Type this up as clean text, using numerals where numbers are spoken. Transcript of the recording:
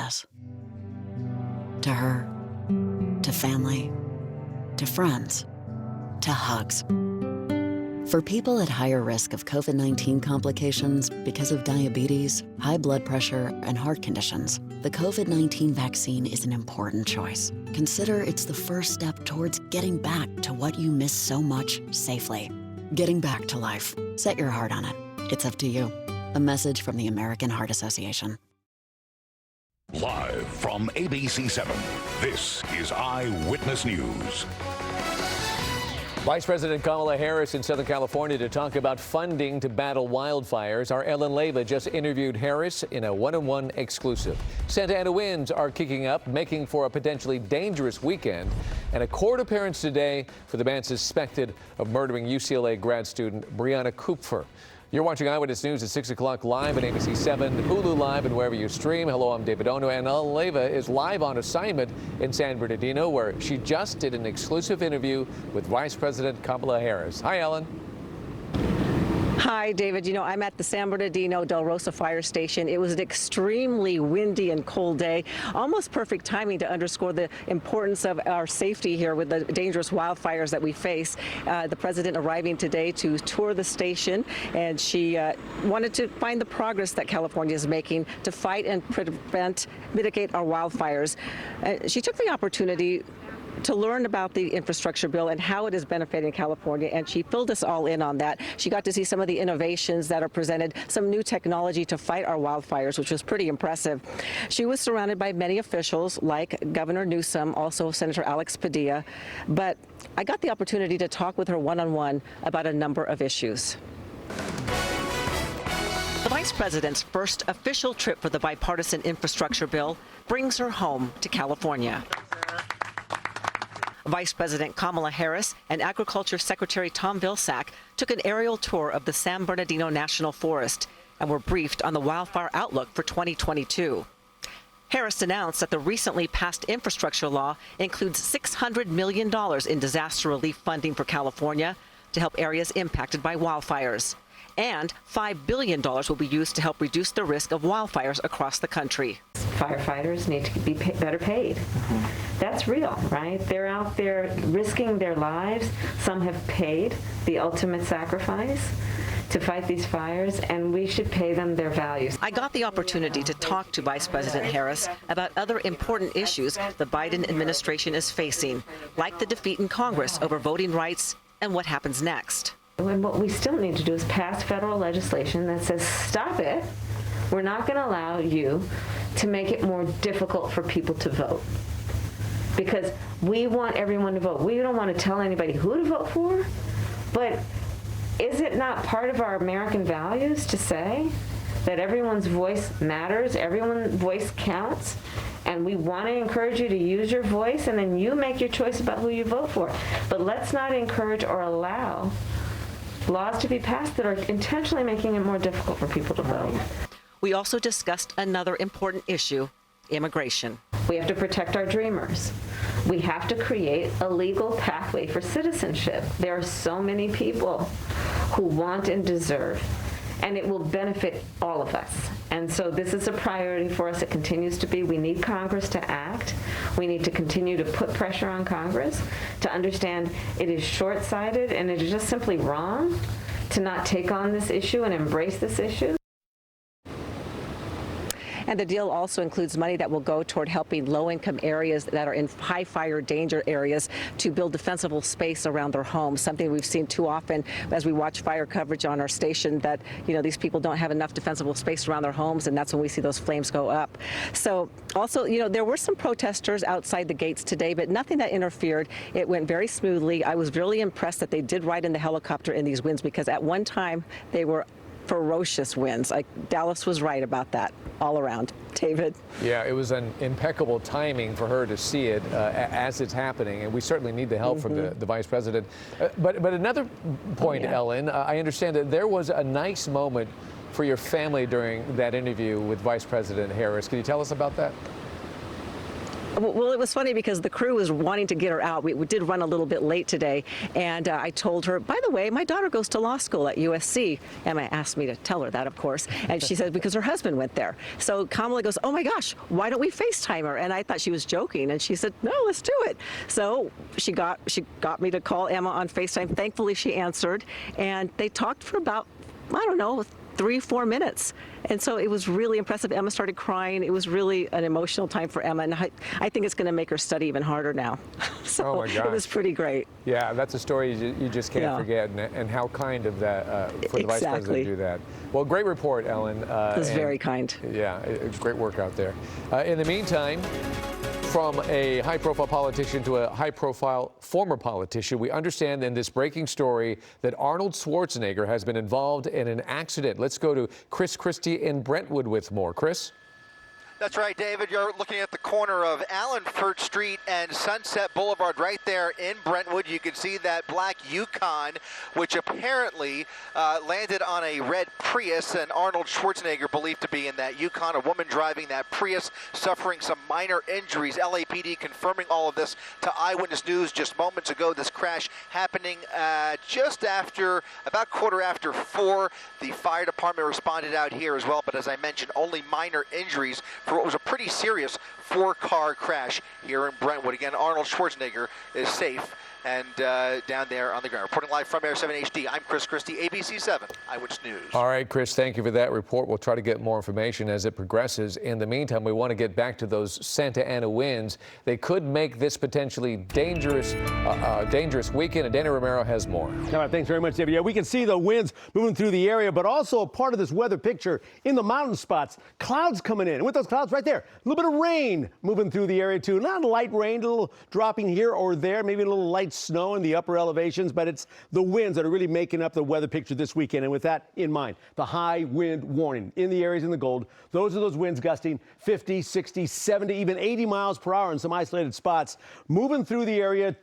us. To her, to family, to friends, to hugs. For people at higher risk of COVID-19 complications because of diabetes, high blood pressure, and heart conditions, the COVID-19 vaccine is an important choice. Consider it's the first step towards getting back to what you miss so much safely. Getting back to life. Set your heart on it. It's up to you. A message from the American Heart Association. Live from ABC 7, this is Eyewitness News. Vice President Kamala Harris in Southern California to talk about funding to battle wildfires. Our Ellen Leyva just interviewed Harris in a one-on-one exclusive. Santa Ana winds are kicking up, making for a potentially dangerous weekend. And a court appearance today for the man suspected of murdering UCLA grad student Brianna Kupfer. You're watching Eyewitness News at 6 o'clock live at ABC 7, Hulu Live, and wherever you stream. Hello, I'm David Ono, and Ellen Leyva is live on assignment in San Bernardino, where she just did an exclusive interview with Vice President Kamala Harris. Hi, Ellen. Hi, David. You know, I'm at the San Bernardino Del Rosa Fire Station. It was an extremely windy and cold day. Almost perfect timing to underscore the importance of our safety here with the dangerous wildfires that we face. The president arriving today to tour the station, and she wanted to find the progress that California is making to fight and mitigate our wildfires. She took the opportunity to learn about the infrastructure bill and how it is benefiting California, and she filled us all in on that. She got to see some of the innovations that are presented, some new technology to fight our wildfires, which was pretty impressive. She was surrounded by many officials like Governor Newsom, also Senator Alex Padilla, but I got the opportunity to talk with her one-on-one about a number of issues. The Vice President's first official trip for the bipartisan infrastructure bill brings her home to California. Vice President Kamala Harris and Agriculture Secretary Tom Vilsack took an aerial tour of the San Bernardino National Forest and were briefed on the wildfire outlook for 2022. Harris announced that the recently passed infrastructure law includes $600 million in disaster relief funding for California to help areas impacted by wildfires. And $5 billion will be used to help reduce the risk of wildfires across the country. Firefighters need to be better paid. That's real, right? They're out there risking their lives. Some have paid the ultimate sacrifice to fight these fires, and we should pay them their values. I got the opportunity to talk to Vice President Harris about other important issues the Biden administration is facing, like the defeat in Congress over voting rights and what happens next. And what we still need to do is pass federal legislation that says, stop it. We're not going to allow you to make it more difficult for people to vote. Because we want everyone to vote. We don't want to tell anybody who to vote for, but is it not part of our American values to say that everyone's voice matters, everyone's voice counts, and we want to encourage you to use your voice, and then you make your choice about who you vote for. But let's not encourage or allow laws to be passed that are intentionally making it more difficult for people to vote. We also discussed another important issue, immigration. We have to protect our dreamers. We have to create a legal pathway for citizenship. There are so many people who want and deserve, and it will benefit all of us. And so this is a priority for us. It continues to be. We need Congress to act. We need to continue to put pressure on Congress to understand it is short-sighted and it is just simply wrong to not take on this issue and embrace this issue. And the deal also includes money that will go toward helping low-income areas that are in high fire danger areas to build defensible space around their homes, something we've seen too often as we watch fire coverage on our station, that, you know, these people don't have enough defensible space around their homes, and that's when we see those flames go up. So also, you know, there were some protesters outside the gates today, but nothing that interfered. It went very smoothly. I was really impressed that they did ride in the helicopter in these winds, because at one time they were ferocious winds. Dallas was right about that all around. David? Yeah, it was an impeccable timing for her to see it as it's happening, and we certainly need the help from the Vice President. But another point, Ellen, I understand that there was a nice moment for your family during that interview with Vice President Harris. Can you tell us about that? Well, it was funny because the crew was wanting to get her out. We did run a little bit late today, and I told her, by the way, my daughter goes to law school at USC. Emma asked me to tell her that, of course, and she said because her husband went there. So Kamala goes, oh my gosh, why don't we FaceTime her? And I thought she was joking, and she said, no, let's do it. So she got me to call Emma on FaceTime. Thankfully, she answered, and they talked for about, I don't know, 3-4 minutes. And so it was really impressive. Emma started crying. It was really an emotional time for Emma, and I think it's going to make her study even harder now. So oh my gosh. It was pretty great. Yeah, that's a story you just can't forget, and how kind of that for the Vice President to do that. Well, great report, Ellen. It was very kind. Yeah, great work out there. In the meantime, from a high-profile politician to a high-profile former politician, we understand in this breaking story that Arnold Schwarzenegger has been involved in an accident. Let's go to Chris Christie in Brentwood with more. Chris? That's right, David. You're looking at the corner of Allenford Street and Sunset Boulevard right there in Brentwood. You can see that black Yukon, which apparently landed on a red Prius, and Arnold Schwarzenegger believed to be in that Yukon. A woman driving that Prius suffering some minor injuries. LAPD confirming all of this to Eyewitness News just moments ago. This crash happening just after, about 4:15. The fire department responded out here as well, but as I mentioned, only minor injuries for what was a pretty serious 4-car crash here in Brentwood. Again, Arnold Schwarzenegger is safe and down there on the ground. Reporting live from Air 7 HD, I'm Chris Christie, ABC 7 Eyewitness News. All right, Chris, thank you for that report. We'll try to get more information as it progresses. In the meantime, we want to get back to those Santa Ana winds. They could make this potentially dangerous weekend, and Danny Romero has more. All right, thanks very much, David. Yeah, we can see the winds moving through the area, but also a part of this weather picture in the mountain spots, clouds coming in. And with those clouds right there, a little bit of rain moving through the area too. Not light rain, a little dropping here or there, maybe a little light snow in the upper elevations, but it's the winds that are really making up the weather picture this weekend. And with that in mind, the high wind warning in the areas in the gold, those are those winds gusting 50, 60, 70, even 80 miles per hour in some isolated spots, moving through the area